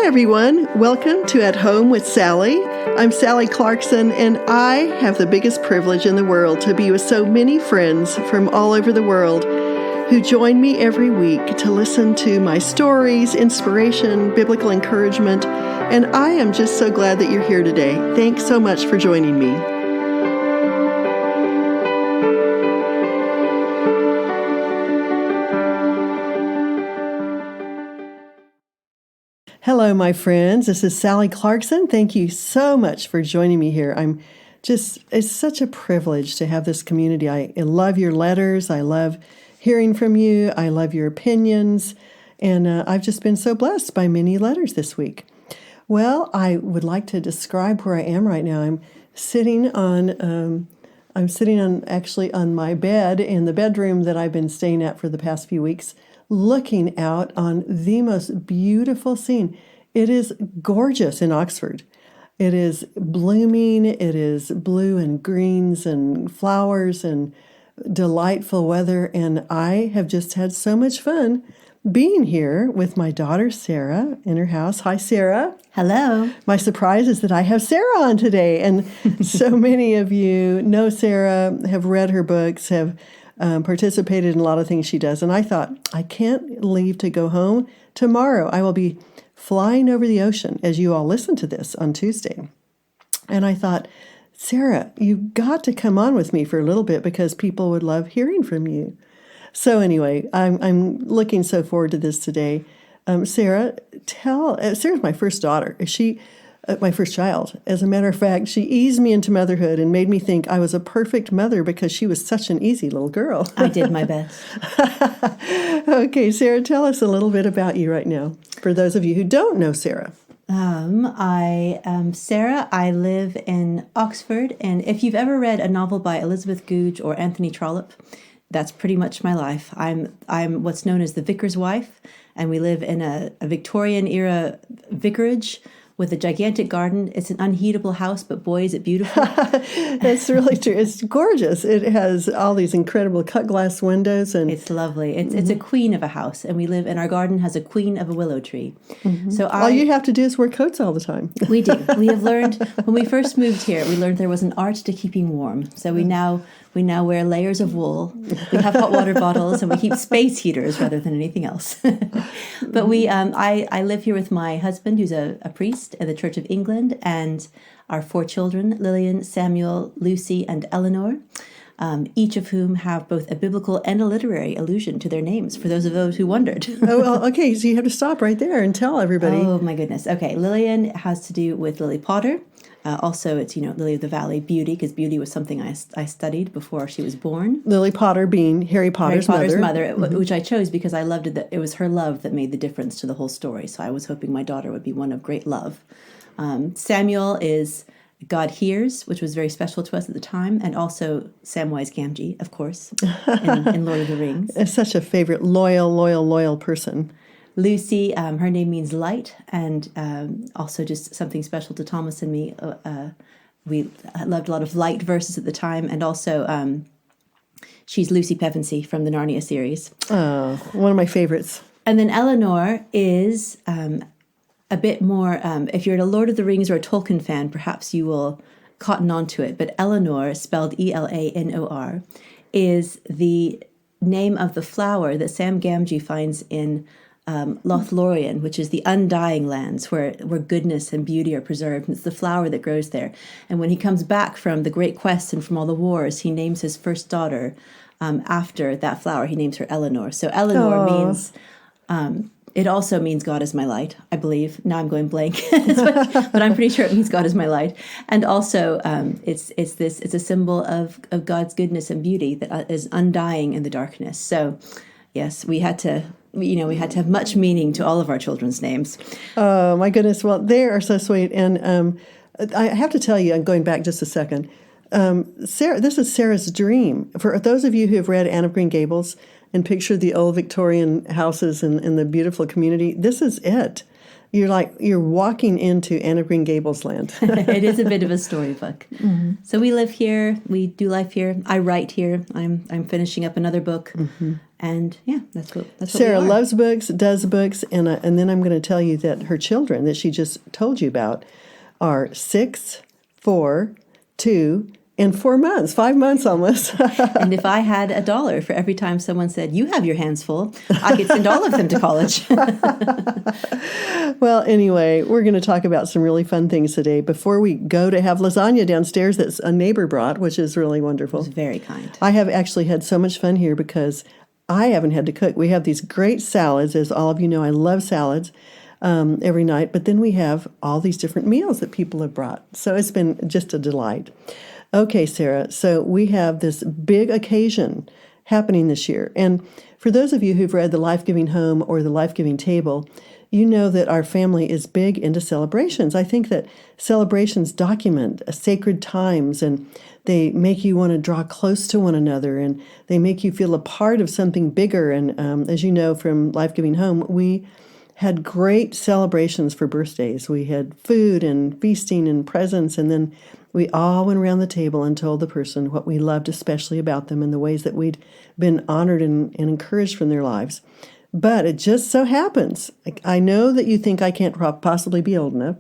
everyone. Welcome to At Home with Sally. I'm Sally Clarkson, and I have the biggest privilege in the world to be with so many friends from all over the world who join me every week to listen to my stories, inspiration, biblical encouragement, and I am just so glad that you're here today. Thanks so much for joining me. Hello, my friends. This is Sally Clarkson. Thank you so much for joining me here. It's such a privilege to have this community. I love your letters. I love hearing from you. I love your opinions. And I've just been so blessed by many letters this week. Well, I would like to describe where I am right now. I'm sitting on my bed in the bedroom that I've been staying at for the past few weeks, looking out on the most beautiful scene. It is gorgeous in Oxford. It is blooming. It is blue and greens and flowers and delightful weather. And I have just had so much fun being here with my daughter, Sarah, in her house. Hi, Sarah. Hello. My surprise is that I have Sarah on today. And so many of you know Sarah, have read her books, have participated in a lot of things she does. And I thought, I can't leave to go home tomorrow. I will be flying over the ocean as you all listen to this on Tuesday. And I thought, Sarah, you've got to come on with me for a little bit because people would love hearing from you. So anyway, I'm looking so forward to this today. Sarah's my first daughter. She my first child. As a matter of fact, she eased me into motherhood and made me think I was a perfect mother because she was such an easy little girl. I did my best. Okay, Sarah, tell us a little bit about you right now, for those of you who don't know Sarah. I am Sarah. I live in Oxford, and if you've ever read a novel by Elizabeth Goudge or Anthony Trollope, that's pretty much my life. I'm what's known as the vicar's wife, and we live in a Victorian-era vicarage with a gigantic garden. It's an unheatable house, but boy, is it beautiful. That's really true. It's gorgeous. It has all these incredible cut glass windows. And it's lovely. It's a queen of a house, and our garden has a queen of a willow tree. Mm-hmm. So all you have to do is wear coats all the time. We do. We have learned, when we first moved here, we learned there was an art to keeping warm. So we now wear layers of wool. We have hot water bottles, and we keep space heaters rather than anything else. But I live here with my husband, who's a priest at the Church of England, and our 4 children, Lillian, Samuel, Lucy, and Eleanor, each of whom have both a biblical and a literary allusion to their names, for those who wondered. Oh, well, okay, so you have to stop right there and tell everybody. Oh, my goodness. Okay, Lillian has to do with Lily Potter. Also, it's, Lily of the Valley, beauty, because beauty was something I studied before she was born. Lily Potter being Harry Potter's mother. Mm-hmm. Which I chose because I loved it. That it was her love that made the difference to the whole story. So I was hoping my daughter would be one of great love. Samuel is God Hears, which was very special to us at the time, and also Samwise Gamgee, of course, in Lord of the Rings. It's such a favorite, loyal person. Lucy, her name means light, and also just something special to Thomas and me. We loved a lot of light verses at the time, and also she's Lucy Pevensey from the Narnia series. Oh, one of my favorites. And then Eleanor is a bit more, if you're a Lord of the Rings or a Tolkien fan, perhaps you will cotton on to it, but Eleanor, spelled Elanor, is the name of the flower that Sam Gamgee finds in Lothlorien, which is the undying lands where goodness and beauty are preserved. And it's the flower that grows there. And when he comes back from the great quest and from all the wars, he names his first daughter after that flower. He names her Eleanor. So Eleanor means... it also means God is my light, I believe. Now I'm going blank, but I'm pretty sure it means God is my light. And also, it's a symbol of God's goodness and beauty that is undying in the darkness. So, yes, we had to have much meaning to all of our children's names. Oh my goodness! Well, they are so sweet, and I have to tell you, I'm going back just a second. Sarah, this is Sarah's dream. For those of you who have read Anne of Green Gables and pictured the old Victorian houses and the beautiful community, this is it. you're walking into Anne of Green Gables land. It is a bit of a storybook. So we live here. We do life here. I write here. I'm finishing up another book, and yeah, that's what Sarah we are. loves books, does books, and then I'm going to tell you that her children that she just told you about are 6, 4, 2, and 4 months, 5 months almost. And if I had $1 for every time someone said, "You have your hands full," I could send all of them to college. Well, anyway, we're going to talk about some really fun things today before we go to have lasagna downstairs that a neighbor brought, which is really wonderful. It's very kind. I have actually had so much fun here because I haven't had to cook. We have these great salads. As all of you know, I love salads every night. But then we have all these different meals that people have brought. So it's been just a delight. Okay, Sarah, so we have this big occasion happening this year. And for those of you who've read The Life-Giving Home or The Life-Giving Table, you know that our family is big into celebrations. I think that celebrations document sacred times, and they make you want to draw close to one another, and they make you feel a part of something bigger. And as you know from Life-Giving Home, we had great celebrations for birthdays. We had food and feasting and presents, and then we all went around the table and told the person what we loved especially about them and the ways that we'd been honored and encouraged from their lives. But it just so happens, I know that you think I can't possibly be old enough,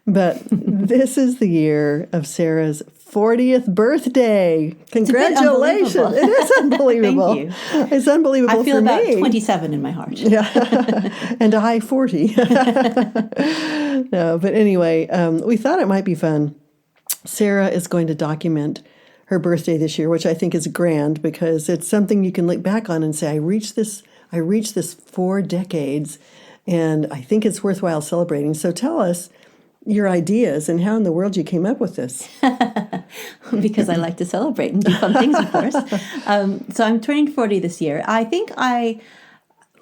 but this is the year of Sarah's 40th birthday. Congratulations. It is unbelievable. Thank you. It's unbelievable I feel for about me. 27 in my heart. Yeah, and a high 40. No, but anyway, we thought it might be fun. Sarah is going to document her birthday this year, which I think is grand because it's something you can look back on and say, I reached this 4 decades, and I think it's worthwhile celebrating. So tell us your ideas and how in the world you came up with this. Because I like to celebrate and do fun things, of course. So I'm turning 40 this year. I think I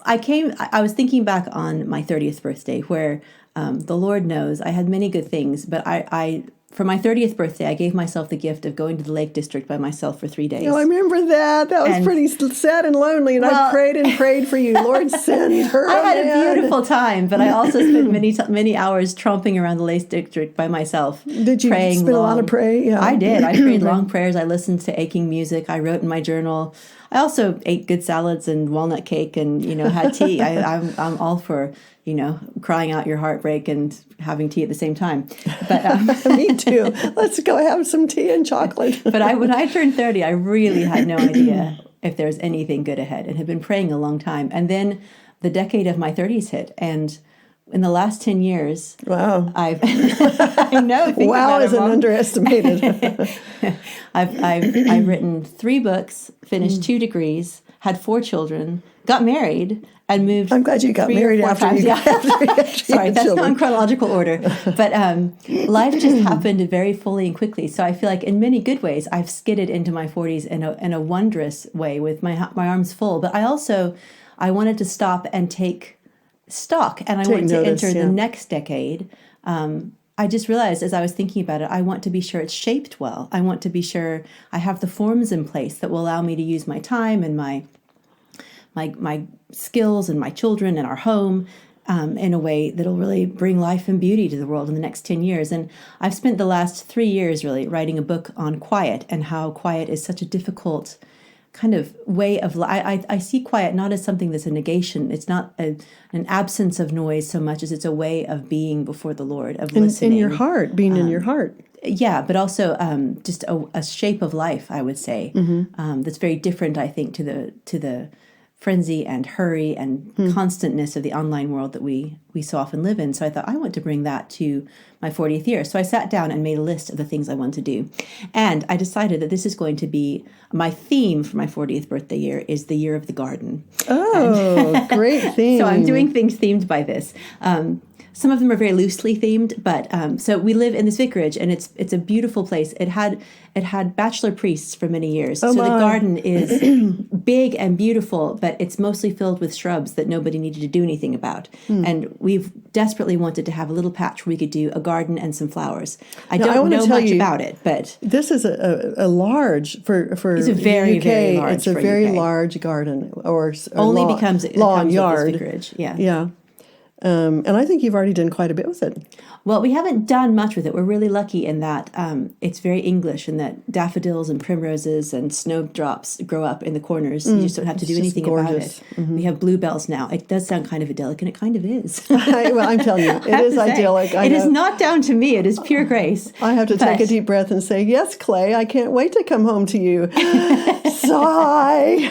was thinking back on my 30th birthday where the Lord knows I had many good things, but I for my 30th birthday, I gave myself the gift of going to the Lake District by myself for 3 days. Oh, I remember that. That was pretty sad and lonely, and I prayed and prayed for you. Lord, send her I had man. a beautiful time, but I also spent many hours tromping around the Lake District by myself. Did you praying spend a lot of praying? Yeah. I did. I prayed long prayers. I listened to aching music. I wrote in my journal. I also ate good salads and walnut cake and, had tea. I'm all for, crying out your heartbreak and having tea at the same time. But Me too. Let's go have some tea and chocolate. But when I turned 30, I really had no idea if there was anything good ahead and had been praying a long time. And then the decade of my 30s hit. And in the last 10 years, Wow. I know. Wow isn't underestimated. I've written 3 books, finished 2 degrees, had 4 children, got married, and moved. I'm glad you got married after you got Sorry, that's children. not in chronological order. But life just happened very fully and quickly. So I feel like in many good ways, I've skidded into my 40s in a wondrous way with my arms full. But I wanted to stop and take stock, and I wanted to enter the next decade. I just realized as I was thinking about it, I want to be sure it's shaped well. I want to be sure I have the forms in place that will allow me to use my time and my skills and my children and our home in a way that'll really bring life and beauty to the world in the next 10 years. And I've spent the last 3 years really writing a book on quiet and how quiet is such a difficult kind of way of life. I see quiet not as something that's a negation. It's not an absence of noise so much as it's a way of being before the Lord, of listening. In your heart, being in your heart. Yeah, but also just a shape of life, I would say, that's very different, I think, to the frenzy and hurry and constantness of the online world that we so often live in. So I thought I want to bring that to my 40th year. So I sat down and made a list of the things I want to do. And I decided that this is going to be my theme for my 40th birthday year is the year of the garden. Oh, great theme. So I'm doing things themed by this. Some of them are very loosely themed, but so we live in this vicarage, and it's a beautiful place. It had bachelor priests for many years. Oh, so my. the garden is big and beautiful, but it's mostly filled with shrubs that nobody needed to do anything about. And we've desperately wanted to have a little patch where we could do a garden and some flowers. I don't know much about it, but this is a large for it's a very UK, very large. It's a for very UK. large garden or only lawn, becomes it lawn comes with yard. this vicarage. Yeah. Yeah. And I think you've already done quite a bit with it. Well, we haven't done much with it. We're really lucky in that it's very English, in that daffodils and primroses and snowdrops grow up in the corners. You just don't have to do anything about it. We have bluebells now. It does sound kind of idyllic, and it kind of is. Well, I'm telling you, it is idyllic. It is not down to me. It is pure grace. I have to take a deep breath and say, yes, Clay, I can't wait to come home to you. Sigh.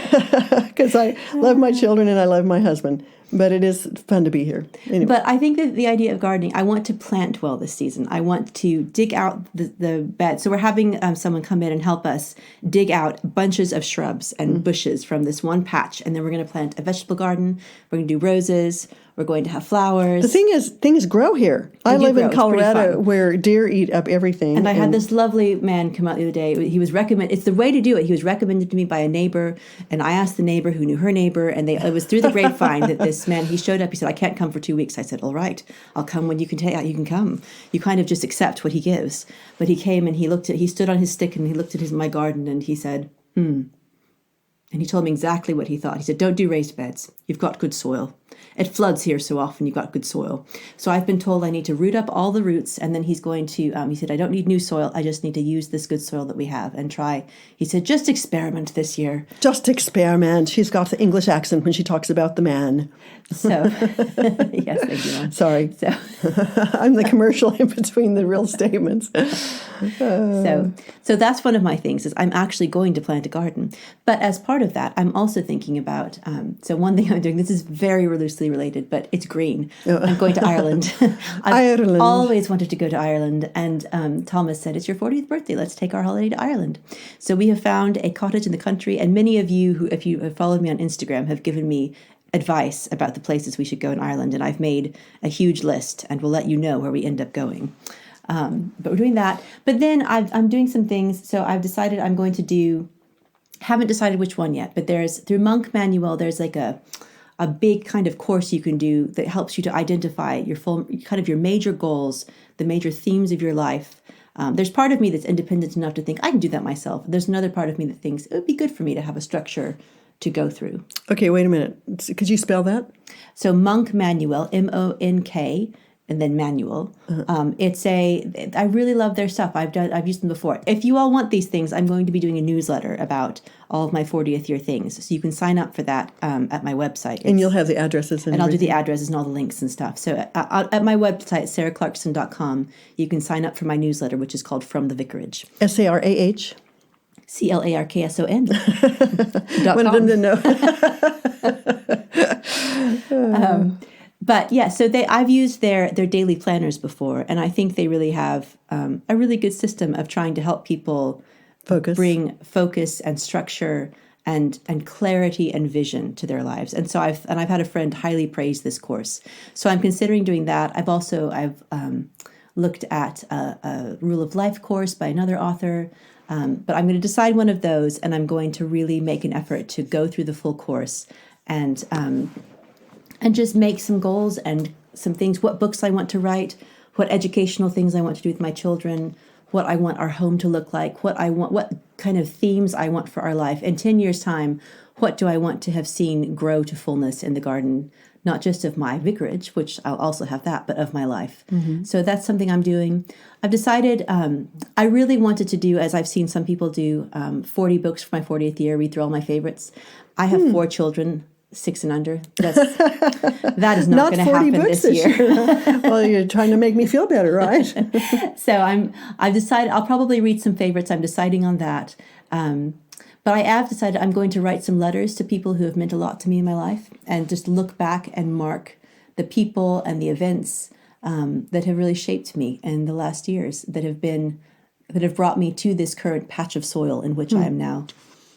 Because I love my children and I love my husband. But it is fun to be here. Anyway. But I think that the idea of gardening, I want to plant well this season. I want to dig out the bed. So we're having someone come in and help us dig out bunches of shrubs and bushes from this one patch. And then we're going to plant a vegetable garden. We're going to do roses. We're going to have flowers. The thing is, things grow here. I live in Colorado where deer eat up everything. And I had this lovely man come out the other day. He was recommended. It's the way to do it. He was recommended to me by a neighbor. And I asked the neighbor who knew her neighbor. And it was through the grapevine that this man, he showed up. He said, I can't come for 2 weeks. I said, all right, I'll come when you can come. You kind of just accept what he gives. But he came and he stood on his stick and he looked at my garden and he said, And he told me exactly what he thought. He said, don't do raised beds. You've got good soil. It floods here so often, you've got good soil. So I've been told I need to root up all the roots, and then he's going to, he said, I don't need new soil. I just need to use this good soil that we have and try. He said, just experiment this year. Just experiment. She's got the English accent when she talks about the man. So, yes, thank you, Mom. Sorry. So I'm the commercial in between the real statements. So that's one of my things, is I'm actually going to plant a garden. But as part of that, I'm also thinking about, so one thing I'm doing, this is very loosely related, but it's green. I'm going to Ireland. I've always wanted to go to Ireland. And Thomas said, it's your 40th birthday. Let's take our holiday to Ireland. So we have found a cottage in the country. And many of you who, if you have followed me on Instagram, have given me advice about the places we should go in Ireland. And I've made a huge list, and we'll let you know where we end up going. But we're doing that. But then I'm doing some things. So I've decided I'm going to do, haven't decided which one yet, but through Monk Manual, there's like a big kind of course you can do that helps you to identify your major goals, the major themes of your life. There's part of me that's independent enough to think I can do that myself. There's another part of me that thinks it would be good for me to have a structure to go through. Okay, wait a minute. Could you spell that? So Monk Manual, MONK, and then Manual. I really love their stuff. I've used them before. If you all want these things, I'm going to be doing a newsletter about all of my 40th year things. So you can sign up for that at my website. And you'll have the addresses and I'll do the addresses and all the links and stuff. So at my website, sarahclarkson.com, you can sign up for my newsletter, which is called From the Vicarage. SARAH? CLARKSON. One of them to know. But yeah, so I've used their daily planners before, and I think they really have a really good system of trying to help people bring focus and structure and clarity and vision to their lives. And so I've had a friend highly praise this course. So I'm considering doing that. I've looked at a Rule of Life course by another author. But I'm going to decide one of those, and I'm going to really make an effort to go through the full course and just make some goals and some things, what books I want to write, what educational things I want to do with my children, what I want our home to look like, what kind of themes I want for our life. In 10 years' time, what do I want to have seen grow to fullness in the garden, not just of my vicarage, which I'll also have that, but of my life. Mm-hmm. So that's something I'm doing. I've decided I really wanted to do, as I've seen some people do, 40 books for my 40th year, read through all my favorites. I have 4 children, 6 and under. That is not going to happen this year. Well, you're trying to make me feel better, right? So I've decided I'll probably read some favorites. I'm deciding on that. But I have decided I'm going to write some letters to people who have meant a lot to me in my life, and just look back and mark the people and the events that have really shaped me in the last years, that have brought me to this current patch of soil in which I am now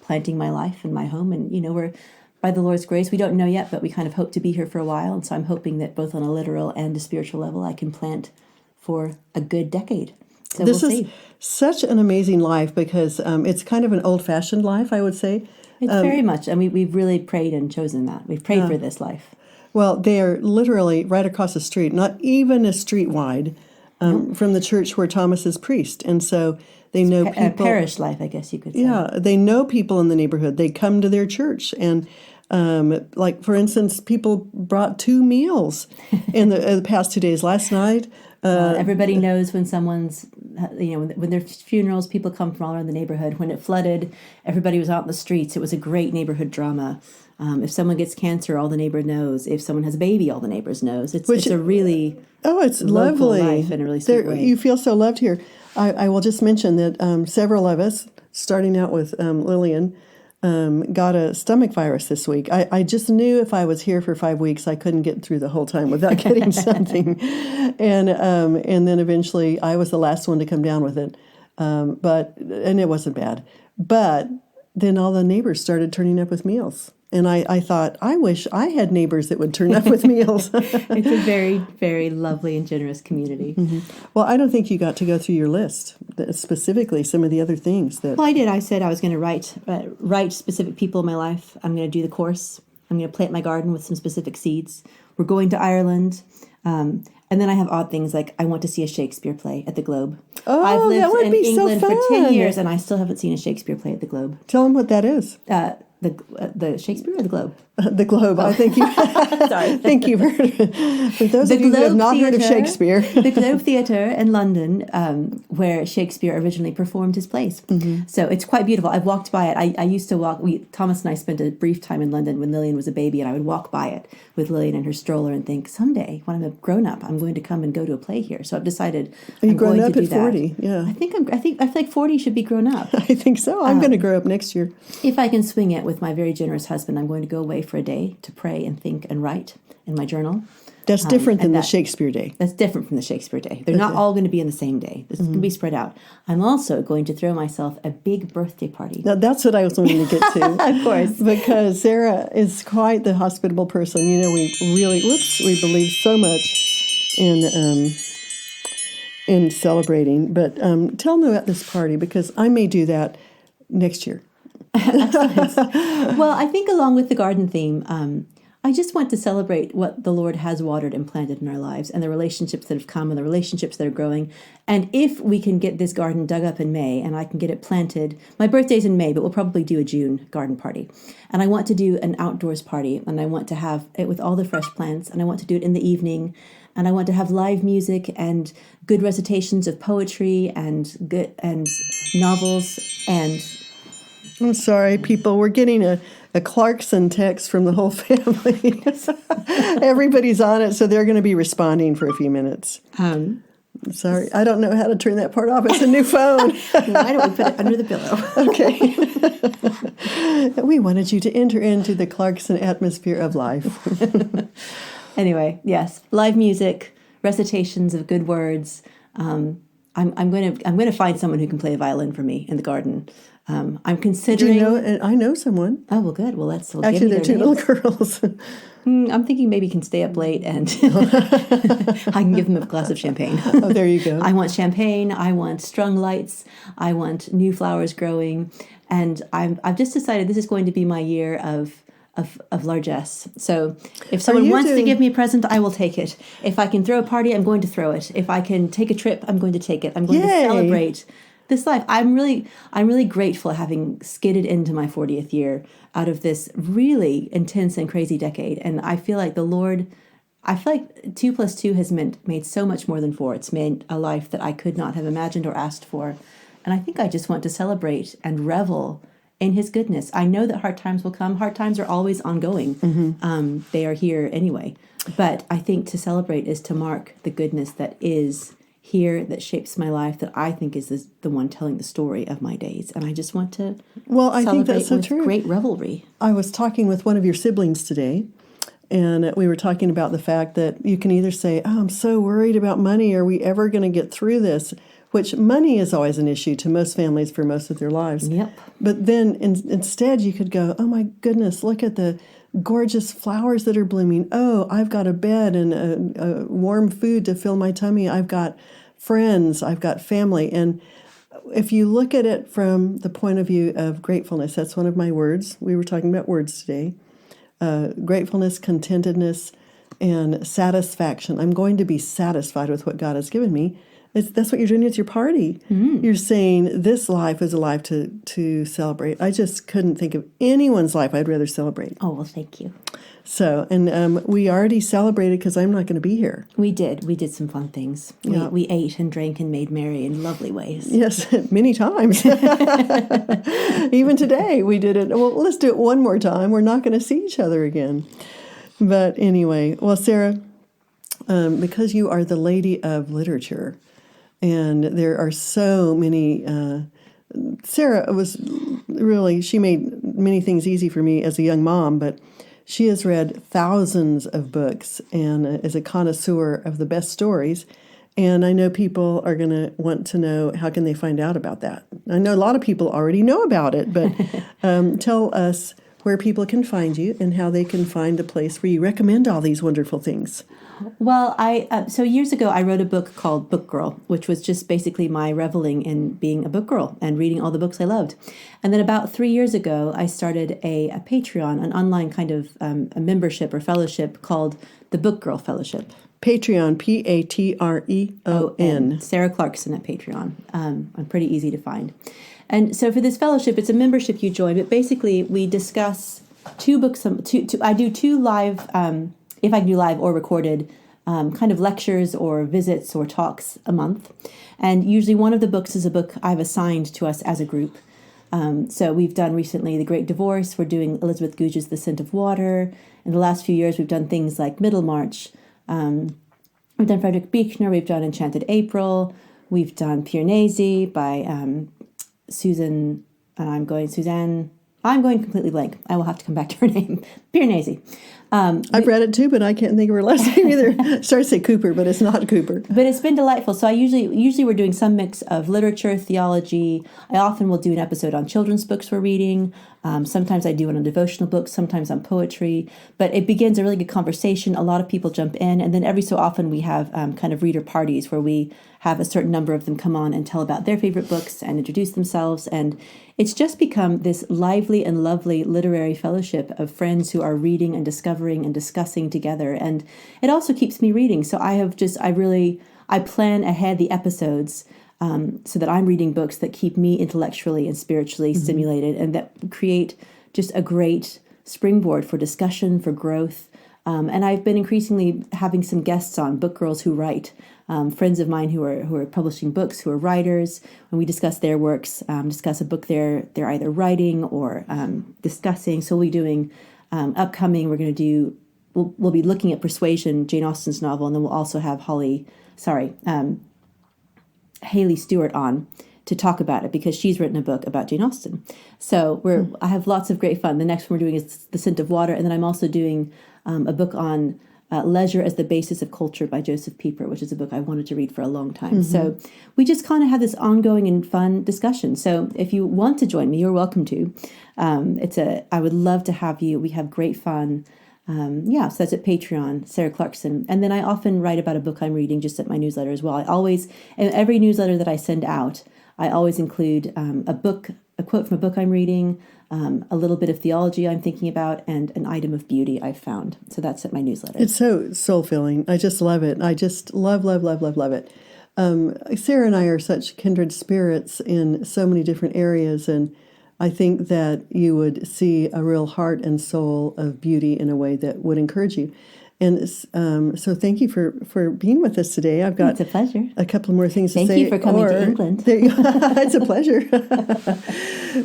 planting my life and my home. And we're, by the Lord's grace, we don't know yet, but we kind of hope to be here for a while. And so I'm hoping that both on a literal and a spiritual level, I can plant for a good decade. So this is such an amazing life, because it's kind of an old-fashioned life, I would say. It's very much. I mean, we've really prayed and chosen that. We've prayed for this life. Well, they are literally right across the street, not even a street wide, from the church where Thomas is priest. And so they know people. A parish life, I guess you could say. Yeah, they know people in the neighborhood. They come to their church. And Like, for instance, people brought 2 meals in the past 2 days. Last night, Everybody knows when someone's, when there's funerals, people come from all around the neighborhood. When it flooded, everybody was out in the streets. It was a great neighborhood drama. If someone gets cancer, all the neighbor knows. If someone has a baby, all the neighbors knows. It's a really it's local lovely. life in a really sweet way. You feel so loved here. I will just mention that several of us, starting out with Lillian, got a stomach virus this week. I just knew if I was here for 5 weeks, I couldn't get through the whole time without getting something. And then eventually I was the last one to come down with it. And it wasn't bad. But then all the neighbors started turning up with meals. And I thought, I wish I had neighbors that would turn up with meals. It's a very, very lovely and generous community. Mm-hmm. Well, I don't think you got to go through your list, specifically some of the other things that... Well, I did. I said I was going to write specific people in my life. I'm going to do the course. I'm going to plant my garden with some specific seeds. We're going to Ireland. And then I have odd things like I want to see a Shakespeare play at the Globe. Oh, I've lived that would in be England so fun. for 10 years, and I still haven't seen a Shakespeare play at the Globe. Tell them what that is. The Shakespeare or the Globe? The Globe. I think you. Sorry. Think you've heard. For those of you who have not heard of Shakespeare, the Globe Theatre in London, where Shakespeare originally performed his plays. Mm-hmm. So it's quite beautiful. I've walked by it. I used to walk. Thomas and I spent a brief time in London when Lillian was a baby, and I would walk by it with Lillian in her stroller and think, someday when I'm a grown up, I'm going to come and go to a play here. So I've decided I'm grown going up to do at that. 40. Yeah, I feel like 40 should be grown up. I think so. I'm going to grow up next year. If I can swing it with my very generous husband, I'm going to go away for a day to pray and think and write in my journal. That's different than the Shakespeare Day. That's different from the Shakespeare Day. They're not all going to be in the same day. This is going to be spread out. I'm also going to throw myself a big birthday party. Now, that's what I was wanting to get to. Of course. Because Sarah is quite the hospitable person. You know, we believe so much in celebrating. But tell them about this party, because I may do that next year. Well, I think along with the garden theme, I just want to celebrate what the Lord has watered and planted in our lives, and the relationships that have come and the relationships that are growing. And if we can get this garden dug up in May and I can get it planted, my birthday's in May, but we'll probably do a June garden party. And I want to do an outdoors party, and I want to have it with all the fresh plants, and I want to do it in the evening, and I want to have live music and good recitations of poetry and novels and... I'm sorry, people. We're getting a Clarkson text from the whole family. Everybody's on it, so they're going to be responding for a few minutes. Sorry, I don't know how to turn that part off. It's a new phone. Why don't we put it under the pillow? Okay. We wanted you to enter into the Clarkson atmosphere of life. Anyway, yes, live music, recitations of good words. I'm going to find someone who can play a violin for me in the garden. I'm considering. Do you know? I know someone. Oh well, good. Well, actually, they're 2 little girls. I'm thinking maybe can stay up late and I can give them a glass of champagne. Oh, there you go. I want champagne. I want strung lights. I want new flowers growing, and I've just decided this is going to be my year of largesse. So if someone wants to give me a present, I will take it. If I can throw a party, I'm going to throw it. If I can take a trip, I'm going to take it. I'm going to celebrate this life. I'm really grateful having skidded into my 40th year out of this really intense and crazy decade. And I feel like the Lord, 2 + 2 has made so much more than 4. It's made a life that I could not have imagined or asked for. And I think I just want to celebrate and revel in his goodness. I know that hard times will come. Hard times are always ongoing. Mm-hmm. They are here anyway. But I think to celebrate is to mark the goodness that is here, that shapes my life, that I think is the one telling the story of my days. And I just want to I think that's so true. Great revelry. I was talking with one of your siblings today, and we were talking about the fact that you can either say, oh, I'm so worried about money. Are we ever going to get through this? Which money is always an issue to most families for most of their lives. Yep. But then instead you could go, oh my goodness, look at the gorgeous flowers that are blooming. Oh, I've got a bed and a warm food to fill my tummy. I've got friends. I've got family. And if you look at it from the point of view of gratefulness, that's one of my words. We were talking about words today. Gratefulness, contentedness, and satisfaction. I'm going to be satisfied with what God has given me. That's what you're doing at your party. You're saying this life is a life to celebrate. I just couldn't think of anyone's life I'd rather celebrate. Oh, well, thank you. So, and we already celebrated because I'm not going to be here. We did some fun things. Yeah. We ate and drank and made merry in lovely ways. Yes, many times. Even today we did it. Well, let's do it one more time. We're not going to see each other again. But anyway, well, Sarah, because you are the lady of literature, and there are so many. Sarah was really, she made many things easy for me as a young mom, but she has read thousands of books and is a connoisseur of the best stories. And I know people are going to want to know, how can they find out about that? I know a lot of people already know about it, but tell us where people can find you and how they can find a place where you recommend all these wonderful things. Well, so years ago, I wrote a book called Book Girl, which was just basically my reveling in being a book girl and reading all the books I loved. And then about 3 years ago, I started a Patreon, an online kind of a membership or fellowship called the Book Girl Fellowship. Patreon, Patreon. Sarah Clarkson at Patreon. I'm pretty easy to find. And so for this fellowship, it's a membership you join, but basically we discuss two books. I do two live, if I can do live or recorded, kind of lectures or visits or talks a month. And usually one of the books is a book I've assigned to us as a group. So we've done recently The Great Divorce. We're doing Elizabeth Goudge's The Scent of Water. In the last few years, we've done things like Middlemarch. We've done Frederick Buechner. We've done Enchanted April. We've done Piranesi by Suzanne. I'm going completely blank. I will have to come back to her name. Piranesi. I've read it too, but I can't think of her last name either. Starts to say Cooper, but it's not Cooper. But it's been delightful. So I usually we're doing some mix of literature, theology. I often will do an episode on children's books we're reading. Sometimes I do it on devotional books, sometimes on poetry. But it begins a really good conversation. A lot of people jump in. And then every so often we have kind of reader parties where we have a certain number of them come on and tell about their favorite books and introduce themselves. And it's just become this lively and lovely literary fellowship of friends who are reading and discovering and discussing together. And it also keeps me reading. So I plan ahead the episodes so that I'm reading books that keep me intellectually and spiritually stimulated and that create just a great springboard for discussion, for growth. And I've been increasingly having some guests on, book girls who write, friends of mine who are publishing books, who are writers. When we discuss their works, discuss a book they're either writing or discussing. So we'll be doing upcoming. We'll be looking at Persuasion, Jane Austen's novel, and then we'll also have Haley Stewart on to talk about it because she's written a book about Jane Austen. So I have lots of great fun. The next one we're doing is The Scent of Water, and then I'm also doing a book on Leisure as the Basis of Culture by Joseph Pieper, which is a book I wanted to read for a long time. So we just kind of have this ongoing and fun discussion. So if you want to join me, you're welcome to. I would love to have you. We have great fun. So that's at Patreon, Sarah Clarkson. And then I often write about a book I'm reading just at my newsletter as well. In every newsletter that I send out, I always include a quote from a book I'm reading, a little bit of theology I'm thinking about, and an item of beauty I've found. So that's at my newsletter. It's so soul-filling. I just love it. I just love it. Sarah and I are such kindred spirits in so many different areas, and I think that you would see a real heart and soul of beauty in a way that would encourage you. And so thank you for being with us today. I've got It's a pleasure. a couple more things to say. Thank you for coming to England. It's a pleasure.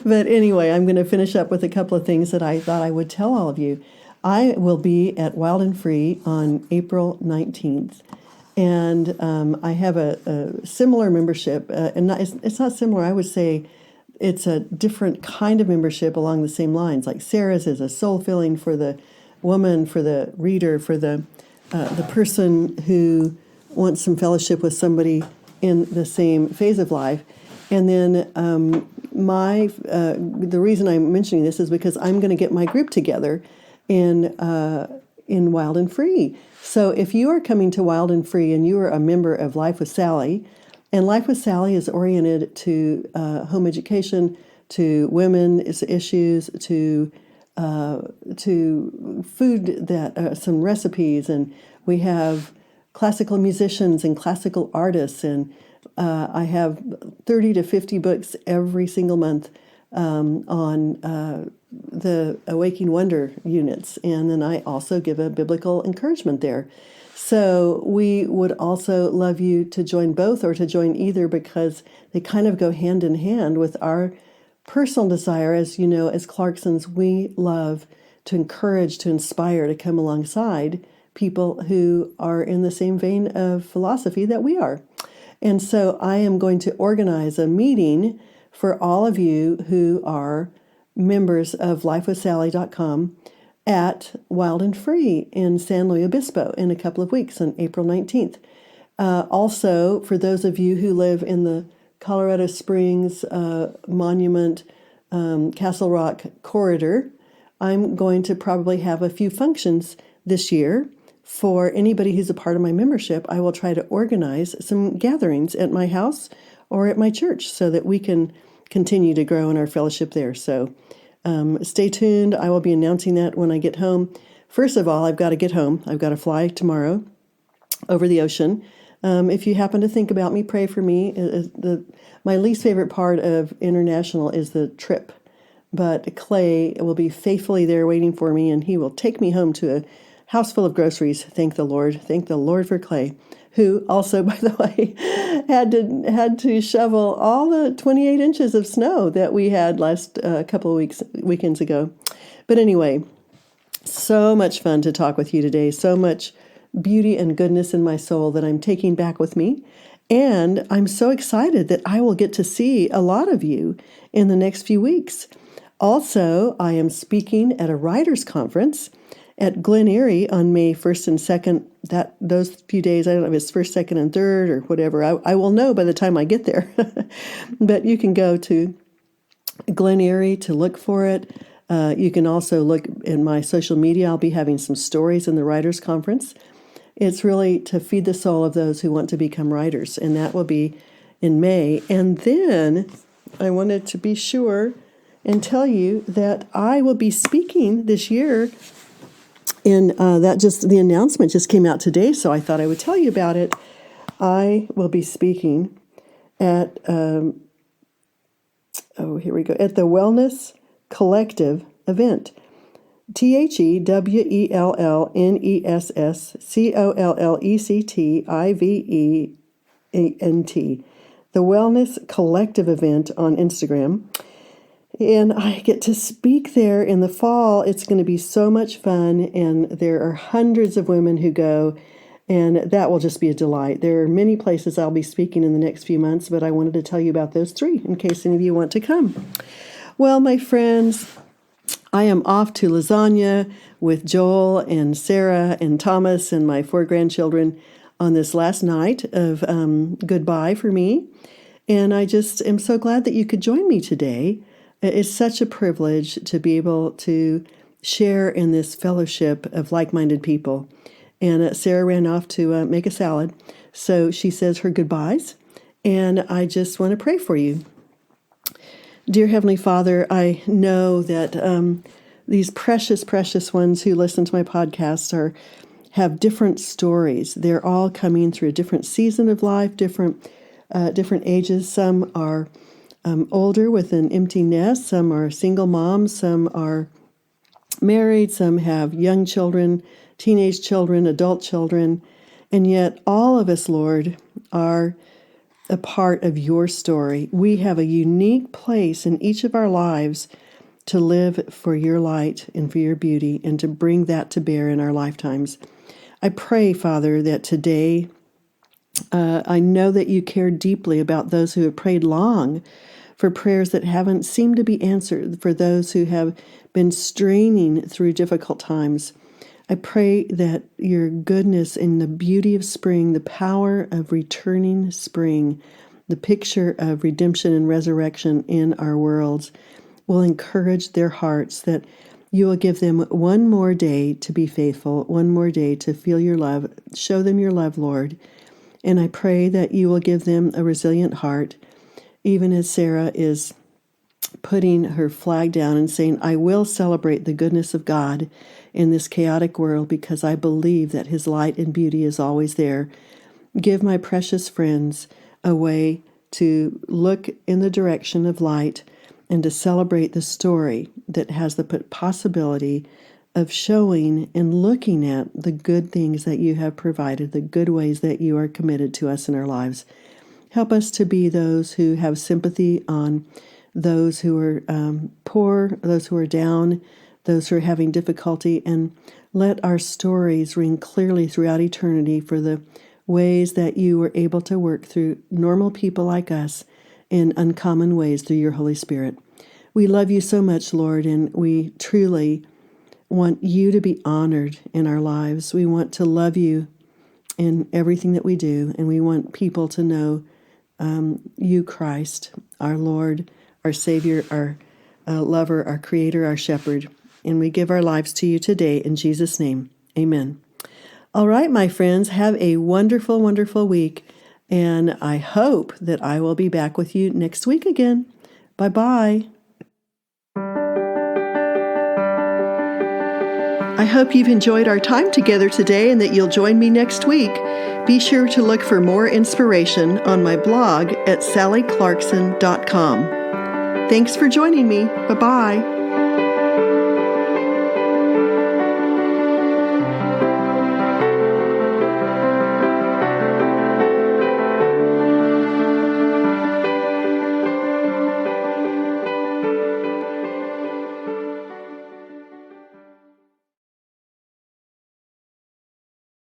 But anyway, I'm going to finish up with a couple of things that I thought I would tell all of you. I will be at Wild and Free on April 19th. And I have a similar membership. It's not similar, I would say. It's a different kind of membership along the same lines. Like Sarah's is a soul filling for the woman, for the reader, for the person who wants some fellowship with somebody in the same phase of life. And then the reason I'm mentioning this is because I'm going to get my group together in Wild and Free. So if you are coming to Wild and Free and you are a member of Life with Sally, and Life with Sally is oriented to home education, to women's issues, to food, some recipes, and we have classical musicians and classical artists, and I have 30 to 50 books every single month on the Awakening Wonder units. And then I also give a biblical encouragement there. So we would also love you to join both or to join either, because they kind of go hand in hand with our personal desire. As you know, as Clarksons, we love to encourage, to inspire, to come alongside people who are in the same vein of philosophy that we are. And so I am going to organize a meeting for all of you who are members of lifewithsally.com at Wild and Free in San Luis Obispo in a couple of weeks on April 19th. Also, for those of you who live in the Colorado Springs, Monument, Castle Rock corridor, I'm going to probably have a few functions this year. For anybody who's a part of my membership, I will try to organize some gatherings at my house or at my church so that we can continue to grow in our fellowship there. So stay tuned. I will be announcing that when I get home. First of all, I've got to get home. I've got to fly tomorrow over the ocean. If you happen to think about me, pray for me. My least favorite part of international is the trip. But Clay will be faithfully there waiting for me, and he will take me home to a house full of groceries. Thank the Lord. Thank the Lord for Clay, who also, by the way, had to shovel all the 28 inches of snow that we had last couple of weekends ago. But anyway, so much fun to talk with you today. So much beauty and goodness in my soul that I'm taking back with me. And I'm so excited that I will get to see a lot of you in the next few weeks. Also, I am speaking at a writers' conference at Glen Erie on May 1st and 2nd. Those few days, I don't know if it's 1st, 2nd, and 3rd or whatever. I will know by the time I get there. But you can go to Glen Erie to look for it. You can also look in my social media. I'll be having some stories in the writers' conference. It's really to feed the soul of those who want to become writers, and that will be in May. And then I wanted to be sure and tell you that I will be speaking this year. And the announcement just came out today, so I thought I would tell you about it. I will be speaking at, here we go, at the Wellness Collective event. THEWELLNESSCOLLECTIVENT. The Wellness Collective event on Instagram. And I get to speak there in the fall. It's going to be so much fun, and there are hundreds of women who go, and that will just be a delight. There are many places I'll be speaking in the next few months, but I wanted to tell you about those three in case any of you want to come. Well, my friends, I am off to Lasagna with Joel and Sarah and Thomas and my 4 grandchildren on this last night of goodbye for me. And I just am so glad that you could join me today. It's such a privilege to be able to share in this fellowship of like-minded people. And Sarah ran off to make a salad. So she says her goodbyes. And I just want to pray for you. Dear Heavenly Father, I know that these precious, precious ones who listen to my podcast have different stories. They're all coming through a different season of life, different ages. Some are older with an empty nest. Some are single moms. Some are married. Some have young children, teenage children, adult children. And yet all of us, Lord, are a part of your story. We have a unique place in each of our lives to live for your light and for your beauty and to bring that to bear in our lifetimes. I pray, Father, that today I know that you care deeply about those who have prayed long for prayers that haven't seemed to be answered, for those who have been straining through difficult times. I pray that your goodness and the beauty of spring, the power of returning spring, the picture of redemption and resurrection in our worlds will encourage their hearts, that you will give them one more day to be faithful, one more day to feel your love, show them your love, Lord. And I pray that you will give them a resilient heart, even as Sarah is putting her flag down and saying, I will celebrate the goodness of God in this chaotic world because I believe that his light and beauty is always there. Give my precious friends a way to look in the direction of light and to celebrate the story that has the possibility of showing and looking at the good things that you have provided, the good ways that you are committed to us in our lives. Help us to be those who have sympathy on those who are poor, those who are down, those who are having difficulty, and let our stories ring clearly throughout eternity for the ways that you were able to work through normal people like us in uncommon ways through your Holy Spirit. We love you so much, Lord, and we truly want you to be honored in our lives. We want to love you in everything that we do, and we want people to know you, Christ, our Lord, our Savior, our lover, our Creator, our Shepherd. And we give our lives to you today in Jesus' name. Amen. All right, my friends, have a wonderful, wonderful week. And I hope that I will be back with you next week again. Bye-bye. I hope you've enjoyed our time together today and that you'll join me next week. Be sure to look for more inspiration on my blog at sallyclarkson.com. Thanks for joining me. Bye-bye.